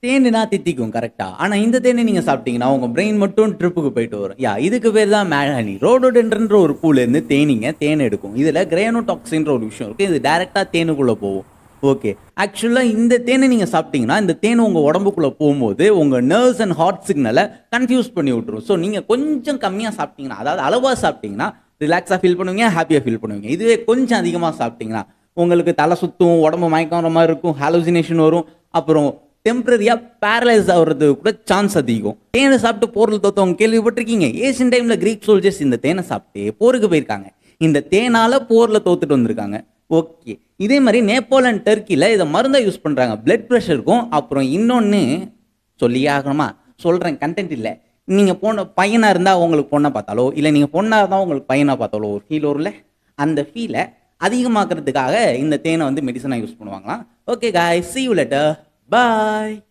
தேனுனா தித்திக்கும் கரெக்டா. ஆனா இந்த தேனை நீங்க சாப்பிட்டீங்கன்னா உங்க பிரெயின் மட்டும் ட்ரிப்புக்கு போயிட்டு வரும். இதுக்கு பேர் தான் மேட் ஹனி. ரோடோடென்ட்ரன்ற ஒரு பூல இருந்து தேன் எடுக்கும். இதுல கிரையானோடாக்சின்ற ஒரு விஷயம் இருக்கு. இது டைரக்டா தேனுக்குள்ள போகும். ஓகே. ஆக்சுவலா இந்த தேனை நீங்க சாப்பிட்டீங்கன்னா இந்த தேன் உங்க உடம்புக்குள்ள போகும்போது உங்க நர்வ்ஸ் அண்ட் ஹார்ட் சிக்னலை கன்ஃபியூஸ் பண்ணி விட்டுரும். ஸோ நீங்க கொஞ்சம் கம்மியா சாப்பிட்டீங்கன்னா, அதாவது அளவா சாப்பிட்டீங்கன்னா ரிலாக்ஸா ஃபீல் பண்ணுவீங்க, ஹாப்பியா ஃபீல் பண்ணுவீங்க. இதுவே கொஞ்சம் அதிகமா சாப்பிட்டீங்கன்னா உங்களுக்கு தலை சுத்தும், உடம்பு மயக்கம் வர மாதிரி இருக்கும், ஹாலுசினேஷன் வரும், அப்புறம் டெம்பரரியா பேரலைஸ் ஆகுறது கூட சான்ஸ் அதிகம். தேனை சாப்பிட்டு போரில் தோத்தவங்க கேள்விப்பட்டிருக்கீங்க. ஏசியன் டைம்ல கிரீக் சோல்ஜர்ஸ் இந்த தேனை சாப்பிட்டு போருக்கு போயிருக்காங்க. இந்த தேனால போர்ல தோத்துட்டு வந்திருக்காங்க. ஓகே. இதே மாதிரி நேபாள் அண்ட் டர்க்கில இதை மருந்தா யூஸ் பண்றாங்க பிளட் ப்ரெஷருக்கும். அப்புறம் இன்னொன்னு சொல்லியே ஆகணுமா, சொல்றேன், கண்டென்ட் இல்லை. நீங்க பையனா இருந்தா உங்களுக்கு பொண்ணை பார்த்தாலோ, இல்லை நீங்க பொண்ணா இருந்தா உங்களுக்கு பையனா பார்த்தாலோ ஒரு ஃபீல் வரும்ல, அந்த ஃபீலை அதிகமாக்குறதுக்காக இந்த தேனை வந்து மெடிசனா யூஸ் பண்ணுவாங்களாம். Okay guys, see you later. Bye.